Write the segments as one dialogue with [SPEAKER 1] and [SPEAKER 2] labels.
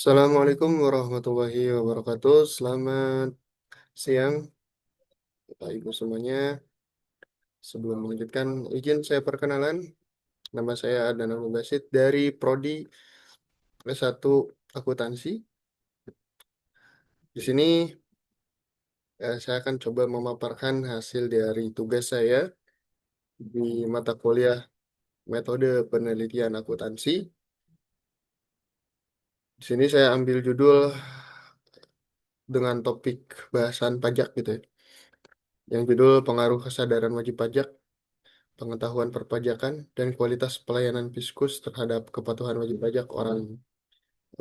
[SPEAKER 1] Assalamualaikum warahmatullahi wabarakatuh. Selamat siang, Bapak Ibu semuanya. Sebelum melanjutkan, izin saya perkenalan. Nama saya Adnan Basit dari Prodi S1 Akuntansi. Di sini saya akan coba memaparkan hasil dari tugas saya di mata kuliah Metode Penelitian Akuntansi. Di sini saya ambil judul dengan topik bahasan pajak gitu ya. Yang judul Pengaruh Kesadaran Wajib Pajak, Pengetahuan Perpajakan, dan Kualitas Pelayanan Fiskus terhadap Kepatuhan Wajib Pajak Orang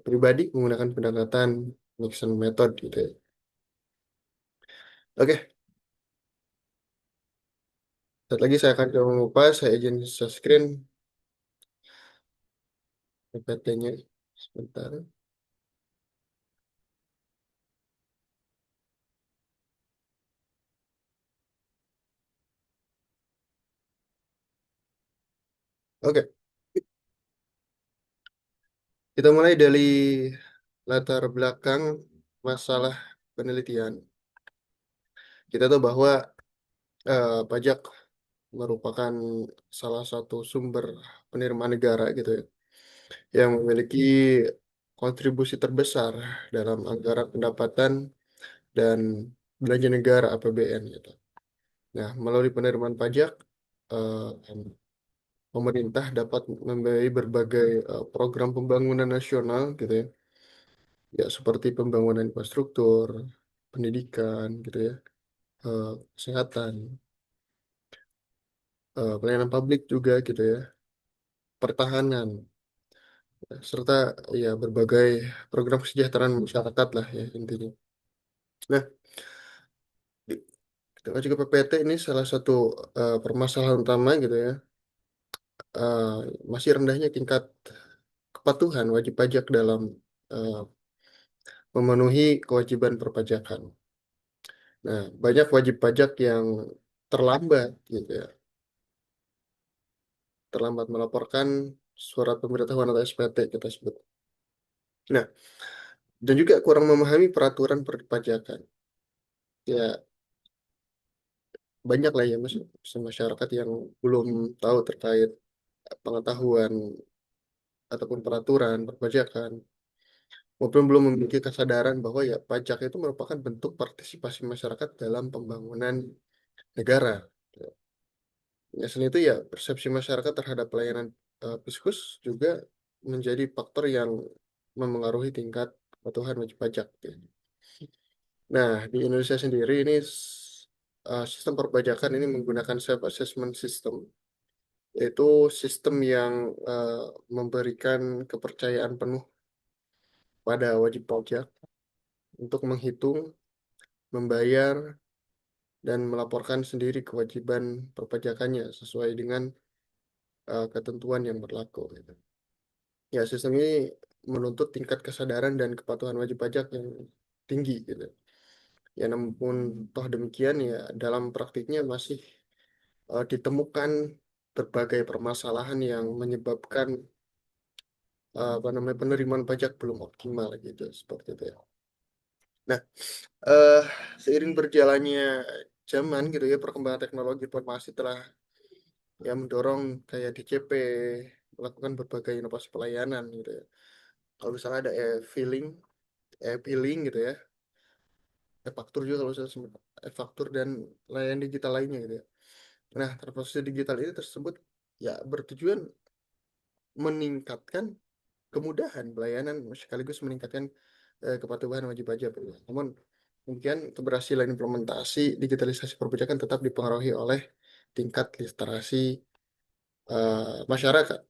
[SPEAKER 1] Pribadi menggunakan pendekatan Nixon Method gitu ya. Oke, saat lagi saya akan coba mengupas, saya izin share screen PPT-nya sebentar. Oke, kita mulai dari latar belakang masalah penelitian. Kita tahu bahwa pajak merupakan salah satu sumber penerimaan negara gitu ya, yang memiliki kontribusi terbesar dalam anggaran pendapatan dan belanja negara APBN gitu. Nah, melalui penerimaan pajak, eh, pemerintah dapat membiayai berbagai program pembangunan nasional gitu ya, ya seperti pembangunan infrastruktur, pendidikan gitu ya, kesehatan, pelayanan publik juga gitu ya, pertahanan, serta ya berbagai program kesejahteraan masyarakat lah ya intinya. Nah, di- kita juga PPT ini salah satu permasalahan utama gitu ya, eh, masih rendahnya tingkat kepatuhan wajib pajak dalam eh, memenuhi kewajiban perpajakan. Nah, banyak wajib pajak yang terlambat gitu ya, terlambat melaporkan surat pemberitahuan atau SPT kita sebut. Nah, dan juga kurang memahami peraturan perpajakan. Ya, banyak lah ya masyarakat yang belum tahu terkait pengetahuan ataupun peraturan perpajakan, maupun belum memiliki kesadaran bahwa ya pajak itu merupakan bentuk partisipasi masyarakat dalam pembangunan negara. Ya, selain itu ya persepsi masyarakat terhadap pelayanan Fiskus juga menjadi faktor yang memengaruhi tingkat kepatuhan wajib pajak. Ya. Nah, di Indonesia sendiri ini sistem perpajakan ini menggunakan self-assessment system, yaitu sistem yang eh, memberikan kepercayaan penuh pada wajib pajak untuk menghitung, membayar, dan melaporkan sendiri kewajiban perpajakannya sesuai dengan ketentuan yang berlaku. Gitu. Ya, sistem ini menuntut tingkat kesadaran dan kepatuhan wajib pajak yang tinggi gitu. Ya, namun toh demikian ya dalam praktiknya masih ditemukan berbagai permasalahan yang menyebabkan apa namanya penerimaan pajak belum optimal gitu seperti itu ya. Nah, eh seiring berjalannya zaman gitu ya, perkembangan teknologi informasi telah ya mendorong kayak DCP melakukan berbagai inovasi pelayanan gitu ya. Kalau misalnya ada e-filing, e-billing gitu ya, e-faktur juga kalau saya sebut, e-faktur dan layanan digital lainnya gitu ya. Nah, transaksi digital ini tersebut ya bertujuan meningkatkan kemudahan pelayanan sekaligus meningkatkan kepatuhan wajib pajak. Gitu. Namun kemudian keberhasilan implementasi digitalisasi perpajakan tetap dipengaruhi oleh tingkat literasi masyarakat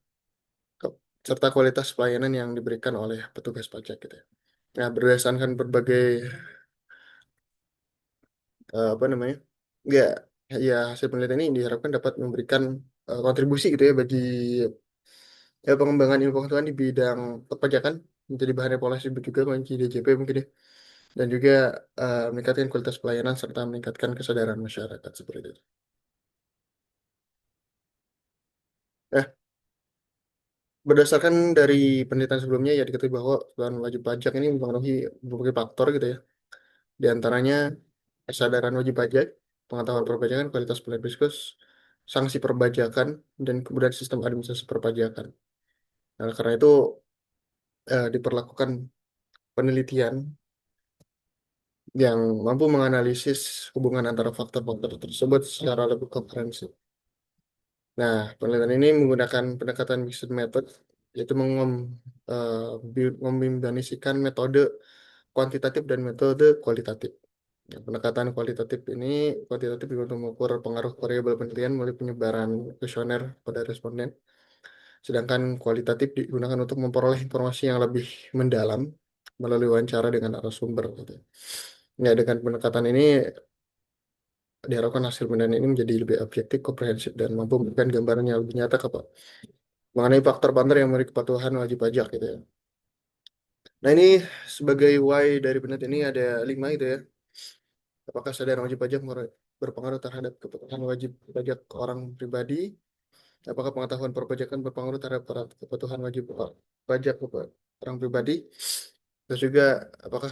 [SPEAKER 1] ke- serta kualitas pelayanan yang diberikan oleh petugas pajak gitu ya. Nah, berdasarkan berbagai apa namanya? Enggak, ya hasil penelitian ini diharapkan dapat memberikan kontribusi gitu ya bagi ya pengembangan ilmu pengetahuan di bidang perpajakan menjadi bahan evaluasi juga bagi DJP mungkin ya. Dan juga meningkatkan kualitas pelayanan serta meningkatkan kesadaran masyarakat seperti itu. Nah, Berdasarkan dari penelitian sebelumnya ya diketahui bahwa pelanggaran wajib pajak ini mempengaruhi berbagai faktor gitu ya. Di antaranya kesadaran wajib pajak, pengetahuan perpajakan, kualitas pelayanan fiskus, sanksi perpajakan, dan kemudian sistem administrasi perpajakan. Nah, karena itu diperlakukan penelitian yang mampu menganalisis hubungan antara faktor-faktor tersebut secara lebih komprehensif. Nah, penelitian ini menggunakan pendekatan mixed method, yaitu eh, mengombinasikan metode kuantitatif dan metode kualitatif. Ya, pendekatan kuantitatif juga untuk mengukur pengaruh variabel penelitian melalui penyebaran kuesioner pada responden, sedangkan kualitatif digunakan untuk memperoleh informasi yang lebih mendalam melalui wawancara dengan narasumber. Gitu. Ya, dengan pendekatan ini diharapkan hasil penelitian ini menjadi lebih objektif, komprehensif, dan mampu memberikan gambaran yang lebih nyata mengenai faktor-faktor yang memberi kepatuhan wajib pajak gitu ya. Nah ini sebagai why dari penelitian ini ada 5 itu ya. Apakah kesadaran wajib pajak berpengaruh terhadap kepatuhan wajib pajak orang pribadi? Apakah pengetahuan perpajakan berpengaruh terhadap kepatuhan wajib pajak orang pribadi? Terus juga apakah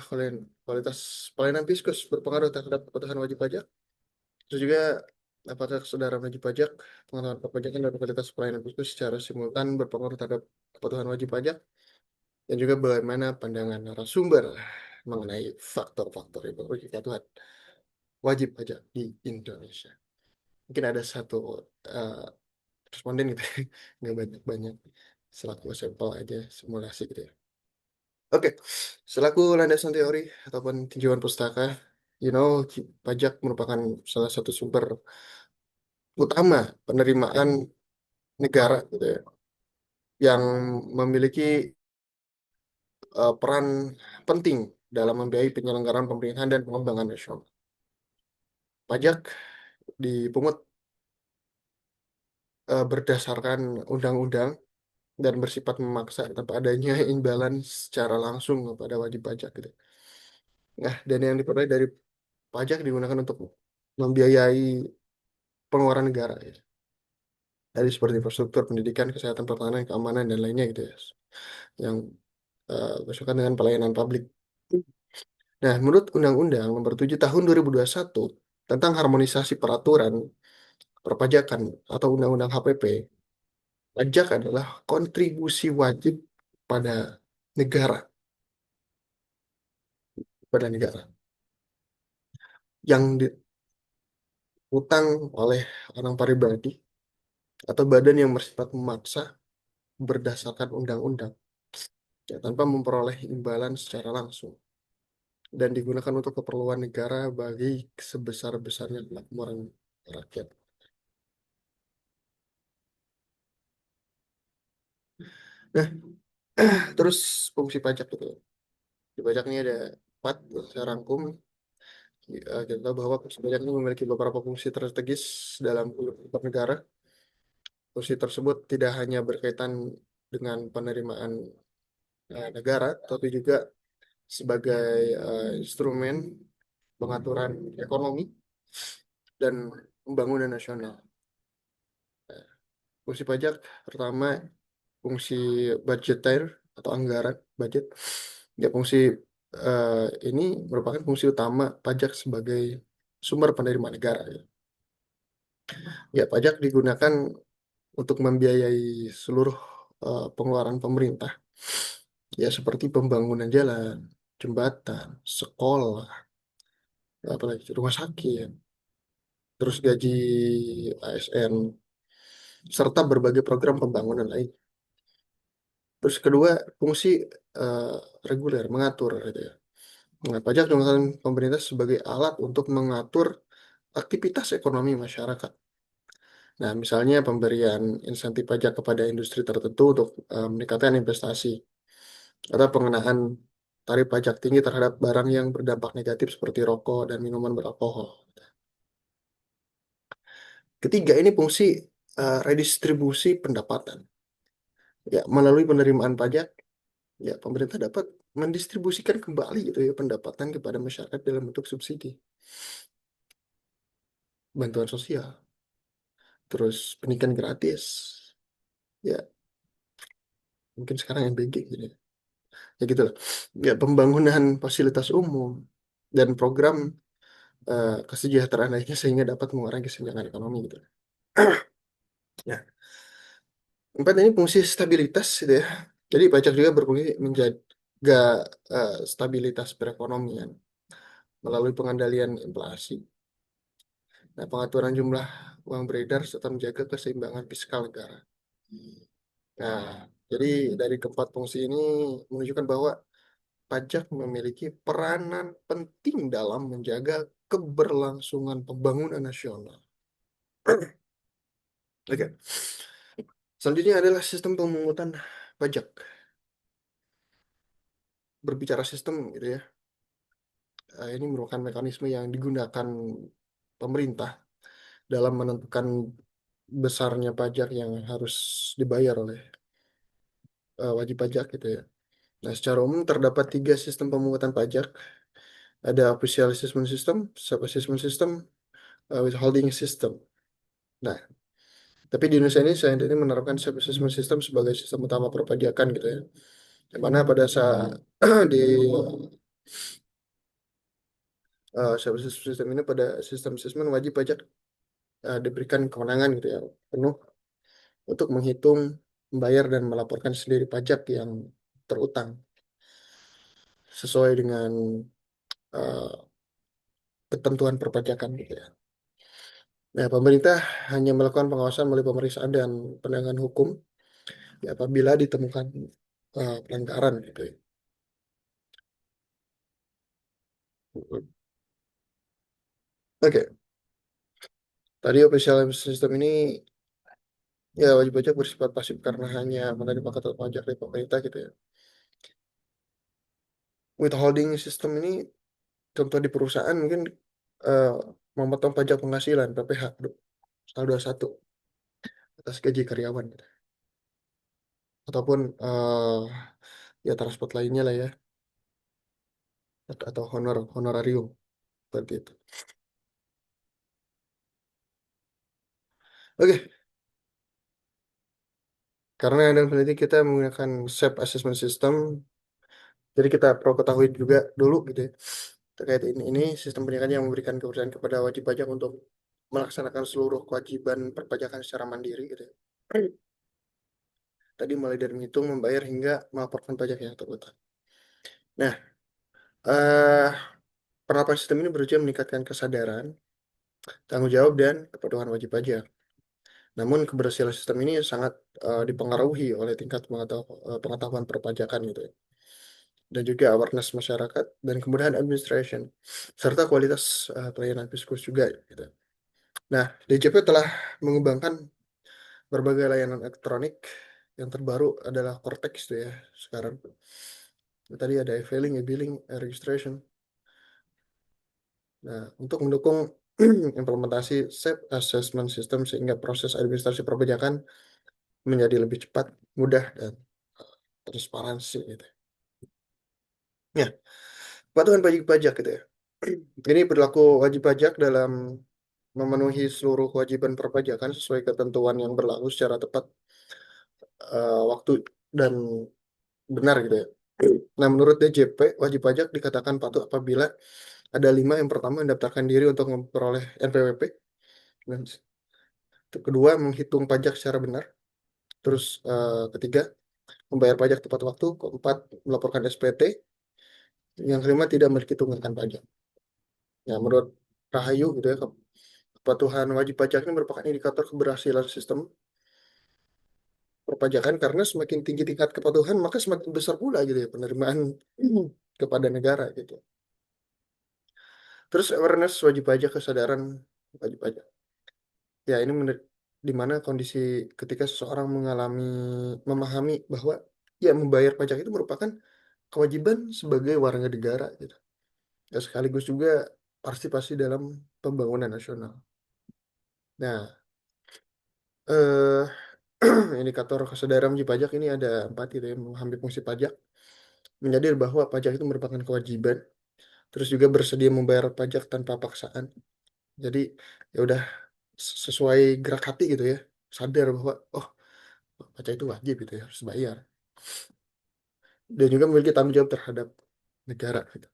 [SPEAKER 1] kualitas pelayanan fiskus berpengaruh terhadap kepatuhan wajib pajak? Terus juga apakah kesadaran wajib pajak, pengetahuan perpajakan dan kualitas pelayanan fiskus secara simultan berpengaruh terhadap kepatuhan wajib pajak? Dan juga bagaimana pandangan narasumber mengenai faktor-faktor yang mempengaruhi kepatuhan wajib pajak di Indonesia. Mungkin ada satu eh, responden gitu ya, nggak banyak-banyak, selaku sampel aja simulasi gitu ya. Oke, selaku landasan teori ataupun tinjauan pustaka, you know, pajak merupakan salah satu sumber utama penerimaan negara gitu ya, yang memiliki peran penting dalam membiayai penyelenggaraan pemerintahan dan pengembangan nasional. Pajak dipungut berdasarkan undang-undang dan bersifat memaksa tanpa adanya imbalan secara langsung kepada wajib pajak gitu. Nah, dan yang diperoleh dari pajak digunakan untuk membiayai pengeluaran negara ya. Dari seperti infrastruktur, pendidikan, kesehatan, pertahanan, keamanan dan lainnya gitu ya. Yang berkaitan dengan pelayanan publik. Nah, menurut Undang-Undang Nomor 7 Tahun 2021 tentang harmonisasi peraturan perpajakan atau Undang-Undang HPP, pajak adalah kontribusi wajib pada negara, pada negara yang diutang oleh orang pribadi atau badan yang bersifat memaksa berdasarkan undang-undang ya, tanpa memperoleh imbalan secara langsung dan digunakan untuk keperluan negara bagi sebesar-besarnya kemakmuran rakyat. Nah, terus fungsi pajak itu. Di pajak ini ada 4, saya rangkum. Kita tahu bahwa fungsi pajak ini memiliki beberapa fungsi strategis dalam negara. Fungsi tersebut tidak hanya berkaitan dengan penerimaan negara, tapi juga sebagai instrumen pengaturan ekonomi dan pembangunan nasional. Fungsi pajak pertama fungsi budgeter atau anggaran budget. Ya, fungsi eh, ini merupakan fungsi utama pajak sebagai sumber penerimaan negara. Ya, ya pajak digunakan untuk membiayai seluruh pengeluaran pemerintah, ya seperti pembangunan jalan, jembatan, sekolah, apalagi rumah sakit, terus gaji ASN, serta berbagai program pembangunan lain. Terus kedua, fungsi eh, reguler, mengatur gitu ya. Nah, pajak digunakan pemerintah sebagai alat untuk mengatur aktivitas ekonomi masyarakat. Nah, misalnya pemberian insentif pajak kepada industri tertentu untuk meningkatkan investasi, atau pengenaan tarif pajak tinggi terhadap barang yang berdampak negatif seperti rokok dan minuman beralkohol. Ketiga, ini fungsi redistribusi pendapatan. Ya, melalui penerimaan pajak, ya pemerintah dapat mendistribusikan kembali gitu ya pendapatan kepada masyarakat dalam bentuk subsidi, bantuan sosial, terus pendidikan gratis, ya mungkin sekarang MBG gitu ya. Ya gitu lah. Ya pembangunan fasilitas umum dan program kesejahteraan lainnya sehingga dapat mengurangi kesenjangan ekonomi gitu. Ya, empat ini fungsi stabilitas gitu ya. Jadi pajak juga berfungsi menjaga stabilitas perekonomian melalui pengendalian inflasi, nah, pengaturan jumlah uang beredar serta menjaga keseimbangan fiskal negara. Nah, jadi dari keempat fungsi ini menunjukkan bahwa pajak memiliki peranan penting dalam menjaga keberlangsungan pembangunan nasional. Oke. Selanjutnya adalah sistem pemungutan pajak. Berbicara sistem gitu ya, ini merupakan mekanisme yang digunakan pemerintah dalam menentukan besarnya pajak yang harus dibayar oleh wajib pajak gitu ya. Nah, secara umum terdapat tiga sistem pemungutan pajak. Ada official assessment system, sub-assessment system, withholding system. Nah, tapi di Indonesia ini saya ini menerapkan sub-assessment system sebagai sistem utama perpajakan gitu ya. Yang mana pada saat di sub-assessment system ini pada sistem assessment wajib pajak diberikan kewenangan gitu ya penuh untuk menghitung, membayar dan melaporkan sendiri pajak yang terutang sesuai dengan uh, ketentuan perpajakan gitu ya. Nah, pemerintah hanya melakukan pengawasan melalui pemeriksaan dan penegakan hukum ya, apabila ditemukan pelanggaran gitu ya. Oke, tadi official system ini ya wajib pajak bersifat pasif karena hanya menerima ketentuan pajak dari pemerintah gitu ya. Withholding system ini contoh di perusahaan mungkin eh, memotong pajak penghasilan PPh tanggal 21 atas gaji karyawan gitu. Ataupun ya transport lainnya lah ya atau honorarium seperti itu. Oke, karena dalam peneliti kita menggunakan SAP assessment system, jadi kita perlu ketahui juga dulu gitu ya, terkait ini sistem pendidikan yang memberikan kepercayaan kepada wajib pajak untuk melaksanakan seluruh kewajiban perpajakan secara mandiri gitu ya. Tadi mulai dari menghitung, membayar hingga melaporkan pajak yang terutang. Nah, eh penerapan sistem ini berusaha meningkatkan kesadaran, tanggung jawab, dan kepatuhan wajib pajak. Namun keberhasilan sistem ini sangat dipengaruhi oleh tingkat pengetahuan perpajakan gitu ya. Dan juga awareness masyarakat dan kemudahan administration serta kualitas pelayanan fiskus juga gitu. Nah, DJP telah mengembangkan berbagai layanan elektronik. Yang terbaru adalah Cortex tuh ya sekarang. Tadi ada e-filing, e-billing, e-registration. Nah, untuk mendukung implementasi SAP Assessment System sehingga proses administrasi perpajakan menjadi lebih cepat, mudah, dan transparansi gitu. Ya, patuhan wajib pajak gitu ya. Ini berlaku wajib pajak dalam memenuhi seluruh kewajiban perpajakan sesuai ketentuan yang berlaku secara tepat waktu dan benar gitu ya. Nah, menurut DJP, wajib pajak dikatakan patuh apabila ada lima. Yang pertama, mendaftarkan diri untuk memperoleh NPWP. Dan kedua, menghitung pajak secara benar. Terus ketiga, membayar pajak tepat waktu. Keempat, melaporkan SPT. Yang kelima, tidak memiliki tunggakan pajak. Ya, menurut Rahayu gitu ya, kepatuhan wajib pajak ini merupakan indikator keberhasilan sistem perpajakan karena semakin tinggi tingkat kepatuhan maka semakin besar pula gitu ya penerimaan kepada negara gitu. Terus awareness wajib pajak, kesadaran wajib pajak. Ya ini di mana kondisi ketika seseorang memahami bahwa ya membayar pajak itu merupakan kewajiban sebagai warga negara gitu. Ya sekaligus juga partisipasi dalam pembangunan nasional. Nah, eh indikator kesadaran wajib pajak ini ada empat gitu ya, memahami fungsi pajak, menyadari bahwa pajak itu merupakan kewajiban, terus juga bersedia membayar pajak tanpa paksaan. Jadi ya udah sesuai gerak hati gitu ya, sadar bahwa oh pajak itu wajib gitu ya harus bayar. dan juga memiliki tanggung jawab terhadap negara gitu.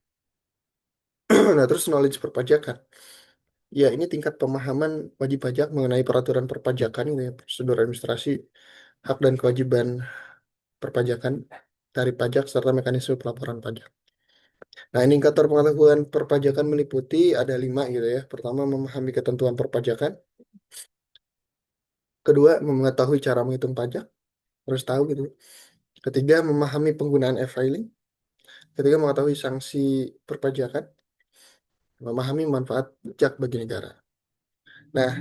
[SPEAKER 1] Nah, terus knowledge perpajakan. Ya, ini tingkat pemahaman wajib pajak mengenai peraturan perpajakan ini, ya, prosedur administrasi, hak dan kewajiban perpajakan, tarif pajak, serta mekanisme pelaporan pajak. Nah, indikator pengetahuan perpajakan meliputi ada 5 gitu ya. Pertama, memahami ketentuan perpajakan. Kedua, mengetahui cara menghitung pajak, harus tahu gitu. Ketiga, memahami penggunaan e-filing. Ketiga, mengetahui sanksi perpajakan, memahami manfaat pajak bagi negara. Nah,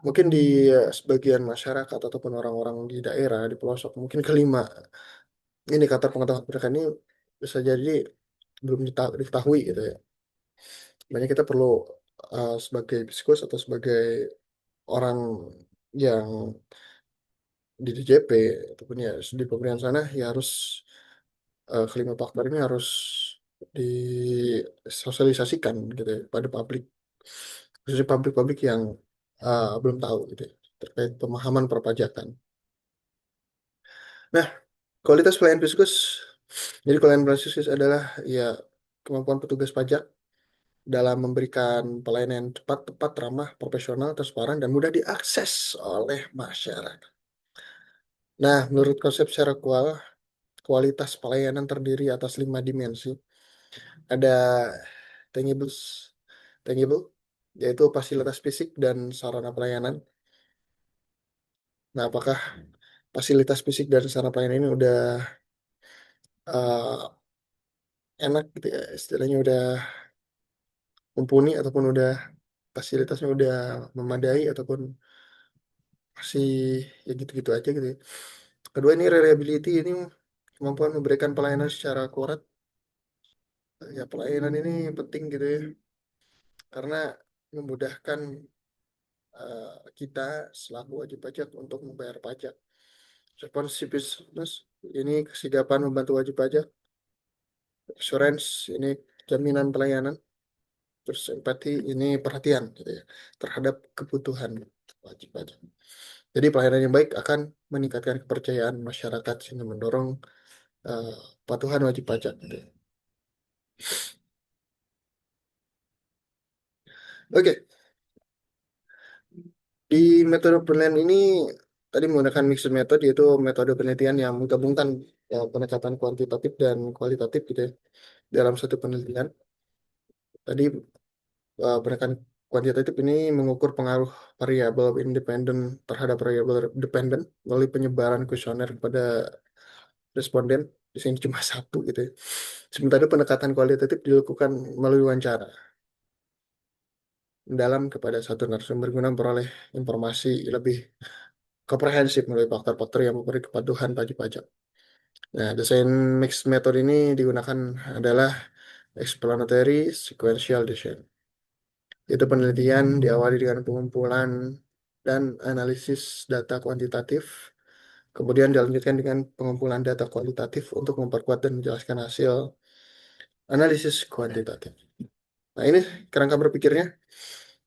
[SPEAKER 1] mungkin di sebagian masyarakat ataupun orang-orang di daerah, di pelosok, mungkin kelima indikator pengetahuan perpajakan ini bisa jadi belum diketahui gitu ya. Makanya kita perlu sebagai biskus atau sebagai orang yang di DJP ataupun ya di pemerintahan sana ya harus kelima faktor ini harus disosialisasikan gitu ya, pada publik, khususnya publik-publik yang belum tahu gitu ya, terkait pemahaman perpajakan. Nah, kualitas pelayanan fiskus, jadi pelayanan fiskus adalah ya kemampuan petugas pajak dalam memberikan pelayanan yang cepat, tepat, ramah, profesional, transparan, dan mudah diakses oleh masyarakat. Nah, menurut konsep secara kualitas pelayanan terdiri atas 5 dimensi. Ada tangibles, tangible, yaitu fasilitas fisik dan sarana pelayanan. Nah, apakah fasilitas fisik dan sarana pelayanan ini udah uh, enak gitu ya, istilahnya udah mumpuni ataupun udah fasilitasnya udah memadai ataupun masih ya gitu-gitu aja gitu ya. Kedua ini reliability, ini kemampuan memberikan pelayanan secara akurat. Ya pelayanan ini penting gitu ya karena memudahkan kita selaku wajib pajak untuk membayar pajak. Responsiveness ini kesigapan membantu wajib pajak. Assurance ini jaminan pelayanan. Terus empati ini perhatian gitu ya terhadap kebutuhan wajib pajak. Jadi pelayanan yang baik akan meningkatkan kepercayaan masyarakat sehingga mendorong uh, patuhan wajib pajak gitu ya. Oke, di metode penilaian ini tadi menggunakan mixed method, yaitu metode penelitian yang menggabungkan ya, pendekatan kuantitatif dan kualitatif gitu ya dalam satu penelitian. Tadi pendekatan kuantitatif ini mengukur pengaruh variabel independen terhadap variabel dependen melalui penyebaran kuesioner kepada responden. Di sini cuma satu gitu ya. Sementara pendekatan kualitatif dilakukan melalui wawancara mendalam kepada satu narasumber guna memperoleh informasi lebih komprehensif melalui faktor-faktor yang memberi kepatuhan wajib pajak. Nah, desain mixed method ini digunakan adalah explanatory sequential design. Itu penelitian diawali dengan pengumpulan dan analisis data kuantitatif, kemudian dilanjutkan dengan pengumpulan data kualitatif untuk memperkuat dan menjelaskan hasil analisis kuantitatif. Nah, ini kerangka berpikirnya.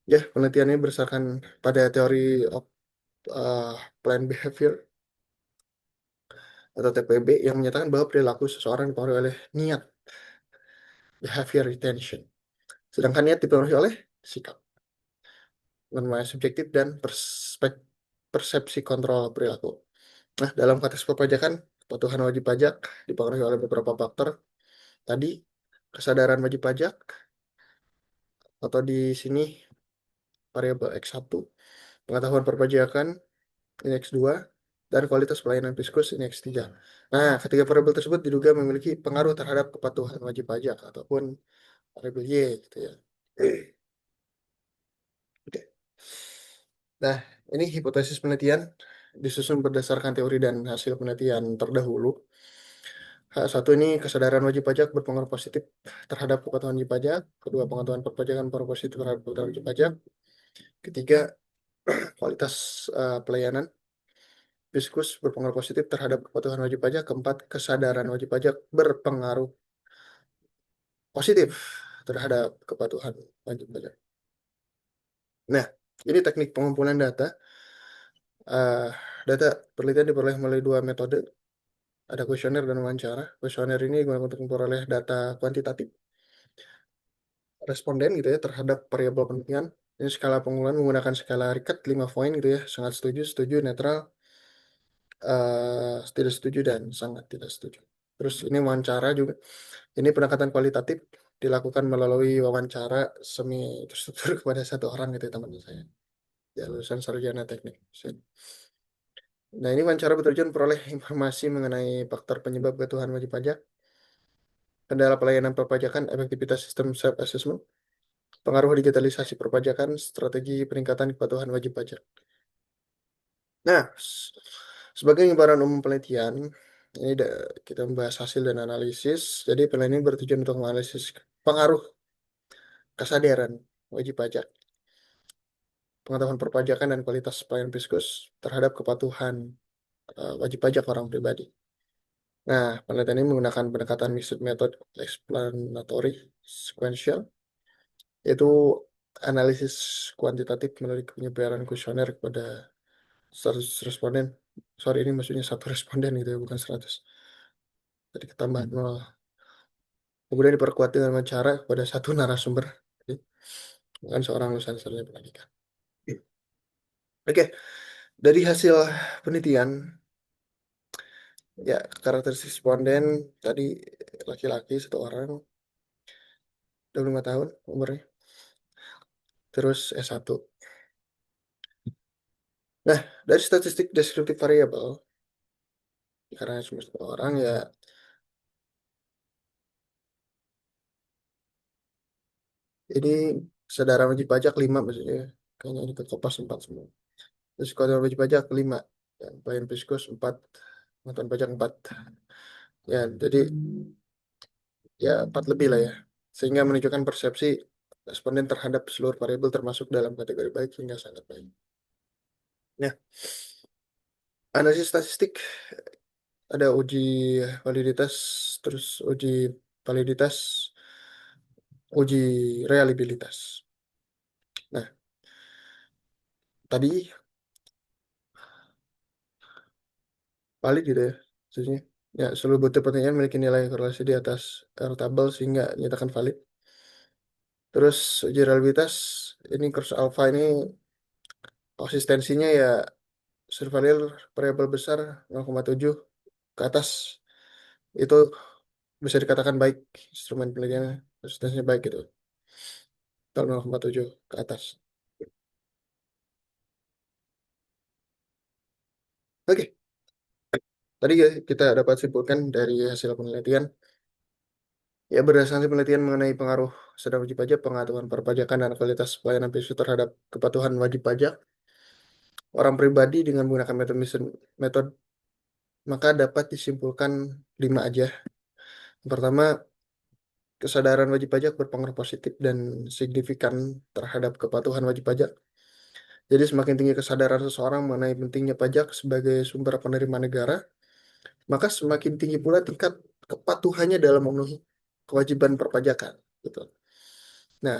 [SPEAKER 1] Ya, penelitiannya berdasarkan pada teori of uh, planned behavior atau TPB yang menyatakan bahwa perilaku seseorang dipengaruhi oleh niat, behavior retention. Sedangkan niat dipengaruhi oleh sikap, norma subjektif dan persepsi kontrol perilaku. Nah, dalam konteks perpajakan, kepatuhan wajib pajak dipengaruhi oleh beberapa faktor. Tadi, kesadaran wajib pajak, atau di sini variabel X1, pengetahuan perpajakan, ini X2, dan kualitas pelayanan fiskus, ini X3. Nah, ketiga variabel tersebut diduga memiliki pengaruh terhadap kepatuhan wajib pajak, ataupun variabel Y, gitu ya. Oke. Nah, ini hipotesis penelitian disusun berdasarkan teori dan hasil penelitian terdahulu. Satu ini kesadaran wajib pajak berpengaruh positif terhadap kepatuhan wajib pajak. Kedua, pengetahuan perpajakan berpengaruh positif terhadap kepatuhan wajib pajak. Ketiga, kualitas pelayanan fiskus berpengaruh positif terhadap kepatuhan wajib pajak. Keempat, kesadaran wajib pajak berpengaruh positif terhadap kepatuhan wajib pajak. Nah, ini teknik pengumpulan data. Eh, Data penelitian diperoleh melalui 2 metode. Ada kuesioner dan wawancara. Kuesioner ini digunakan untuk memperoleh data kuantitatif responden gitu ya terhadap variabel penelitian. Ini skala pengumpulan menggunakan skala Likert 5 poin gitu ya, sangat setuju, setuju, netral, tidak setuju dan sangat tidak setuju. Terus ini wawancara juga. Ini pendekatan kualitatif dilakukan melalui wawancara semi terstruktur kepada satu orang gitu ya teman saya. Ya, lulusan sarjana teknik. Nah, ini wawancara bertujuan peroleh informasi mengenai faktor penyebab ketuhanan wajib pajak, kendala pelayanan perpajakan, efektivitas sistem self-assessment, pengaruh digitalisasi perpajakan, strategi peningkatan kepatuhan wajib pajak. Nah, sebagai gambaran umum penelitian, ini kita membahas hasil dan analisis. Jadi penelitian ini bertujuan untuk menganalisis pengaruh kesadaran wajib pajak, pengetahuan perpajakan dan kualitas pelayanan fiskus terhadap kepatuhan wajib pajak orang pribadi. Nah, penelitian ini menggunakan pendekatan mixed method explanatory sequential, yaitu analisis kuantitatif melalui penyebaran kuesioner kepada 100 responden. Sorry, ini maksudnya satu responden gitu ya, bukan 100. Jadi ketambahan 0. Kemudian diperkuat dengan wawancara kepada satu narasumber. Jadi, bukan seorang lulusan sarjana pendidikan. Oke, dari hasil penelitian, ya karakteristik responden tadi laki-laki satu orang, 25 tahun umurnya, terus S1. Nah, dari statistik deskriptif variabel, karena cuma satu orang ya, ini kesadaran wajib pajak 5 maksudnya. Kayaknya ini ke kopas 4 semua. Terus kesadaran wajib pajak 5. Dan pelayan fiskus 4. Pengetahuan pajak 4. Ya, jadi ya 4 lebih lah ya. Sehingga menunjukkan persepsi responden terhadap seluruh variabel termasuk dalam kategori baik hingga sangat baik. Nah, analisis statistik ada uji validitas, terus uji validitas, uji reliabilitas. Nah, tadi valid gitu ya, maksudnya. Ya, seluruh butir pertanyaan memiliki nilai korelasi di atas R tabel sehingga nyatakan valid. Terus uji reliabilitas, ini kurs alfa ini konsistensinya ya surveillance variabel besar 0,7 ke atas itu bisa dikatakan baik, instrumen penelitiannya konsistensinya baik gitu. Kalau 0,7 ke atas. Oke, tadi ya kita dapat simpulkan dari hasil penelitian. Ya, berdasarkan hasil penelitian mengenai pengaruh sedang wajib pajak, pengetahuan perpajakan, dan kualitas pelayanan fiskus terhadap kepatuhan wajib pajak orang pribadi dengan menggunakan metode maka dapat disimpulkan 5 aja. Yang pertama, kesadaran wajib pajak berpengaruh positif dan signifikan terhadap kepatuhan wajib pajak. Jadi semakin tinggi kesadaran seseorang mengenai pentingnya pajak sebagai sumber penerimaan negara, maka semakin tinggi pula tingkat kepatuhannya dalam memenuhi kewajiban perpajakan. Gitu. Nah,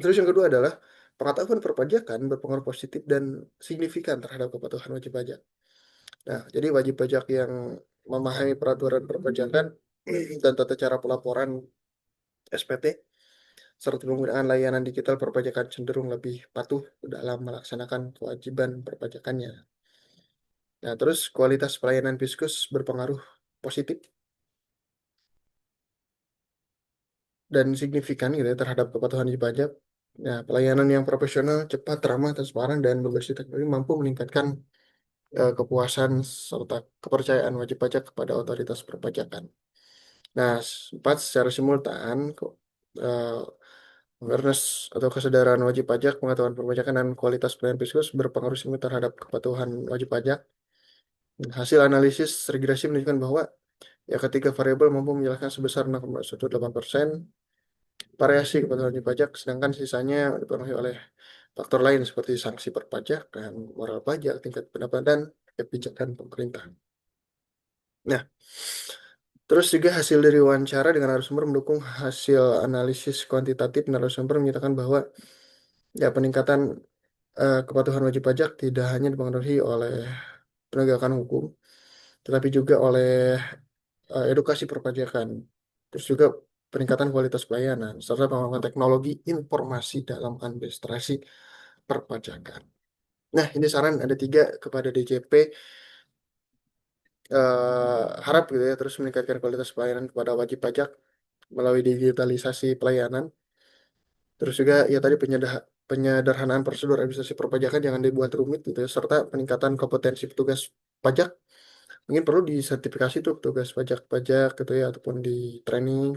[SPEAKER 1] terus yang kedua adalah pengetahuan perpajakan berpengaruh positif dan signifikan terhadap kepatuhan wajib pajak. Nah, jadi wajib pajak yang memahami peraturan perpajakan dan tata cara pelaporan SPT serta penggunaan layanan digital perpajakan cenderung lebih patuh dalam melaksanakan kewajiban perpajakannya. Nah, terus kualitas pelayanan Fiskus berpengaruh positif dan signifikan gitu ya, terhadap kepatuhan wajib pajak. Nah, pelayanan yang profesional, cepat, ramah, transparan, dan berbasis teknologi mampu meningkatkan kepuasan serta kepercayaan wajib pajak kepada otoritas perpajakan. Nah, empat secara simultan, eh, awareness atau kesadaran wajib pajak, pengetahuan perpajakan, dan kualitas pelayanan Fiskus berpengaruh signifikan terhadap kepatuhan wajib pajak. Hasil analisis regresi menunjukkan bahwa ya ketiga variabel mampu menjelaskan sebesar 0,18% variasi kepatuhan wajib pajak, sedangkan sisanya dipengaruhi oleh faktor lain seperti sanksi perpajakan, moral pajak, tingkat pendapatan, kebijakan pemerintah. Nah, terus juga hasil dari wawancara dengan narasumber mendukung hasil analisis kuantitatif narasumber menyatakan bahwa ya peningkatan kepatuhan wajib pajak tidak hanya dipengaruhi oleh penegakan hukum, tetapi juga oleh edukasi perpajakan, terus juga peningkatan kualitas pelayanan, serta pengembangan teknologi informasi dalam administrasi perpajakan. Nah, ini saran ada tiga kepada DJP, harap gitu ya, terus meningkatkan kualitas pelayanan kepada wajib pajak melalui digitalisasi pelayanan, terus juga ya tadi penyederhanaan prosedur administrasi perpajakan jangan dibuat rumit gitu ya, serta peningkatan kompetensi petugas pajak. Mungkin perlu disertifikasi tuh petugas pajak-pajak gitu ya, ataupun di training.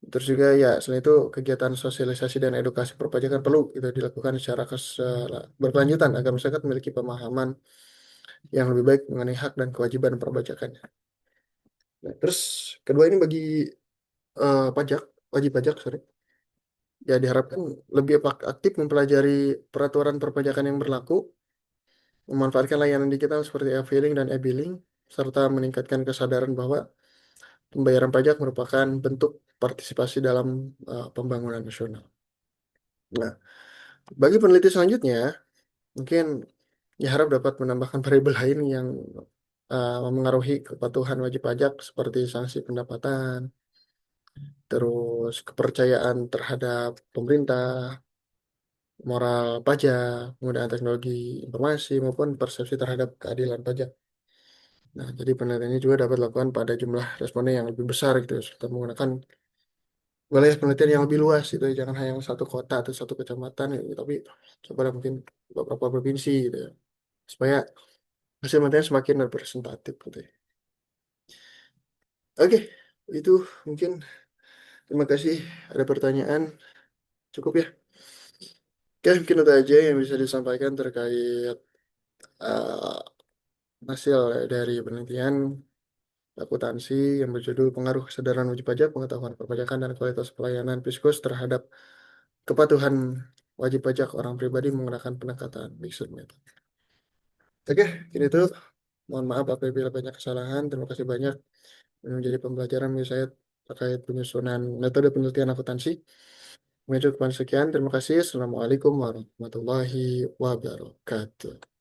[SPEAKER 1] Terus juga ya selain itu kegiatan sosialisasi dan edukasi perpajakan perlu itu dilakukan secara berkelanjutan agar masyarakat memiliki pemahaman yang lebih baik mengenai hak dan kewajiban perpajakannya. Nah, terus kedua ini bagi pajak, wajib pajak, sorry, ya diharapkan lebih aktif mempelajari peraturan perpajakan yang berlaku, memanfaatkan layanan digital seperti e-filing dan e-billing, serta meningkatkan kesadaran bahwa pembayaran pajak merupakan bentuk partisipasi dalam pembangunan nasional. Nah, bagi peneliti selanjutnya, mungkin ya harap dapat menambahkan variabel lain yang memengaruhi kepatuhan wajib pajak seperti sanksi pendapatan, terus kepercayaan terhadap pemerintah, moral pajak, penggunaan teknologi informasi, maupun persepsi terhadap keadilan pajak. Nah, jadi penelitian ini juga dapat dilakukan pada jumlah responden yang lebih besar gitu, ya, serta menggunakan wilayah penelitian yang lebih luas gitu, ya. Jangan hanya satu kota atau satu kecamatan, gitu, tapi coba mungkin beberapa provinsi gitu ya, supaya hasil penelitian semakin representatif gitu ya. Oke, itu mungkin terima kasih. Ada pertanyaan? Cukup ya? Oke, mungkin itu aja yang bisa disampaikan terkait uh, hasil dari penelitian akuntansi yang berjudul Pengaruh Kesadaran Wajib Pajak, Pengetahuan Perpajakan dan Kualitas Pelayanan Fiskus terhadap Kepatuhan Wajib Pajak Orang Pribadi Menggunakan Pendekatan Mixed Method. Oke, ini tuh. Mohon maaf apabila banyak kesalahan. Terima kasih banyak. Ini menjadi pembelajaran bagi saya terkait penyusunan metode penelitian akuntansi. Menuju sekian. Terima kasih. Assalamualaikum warahmatullahi wabarakatuh.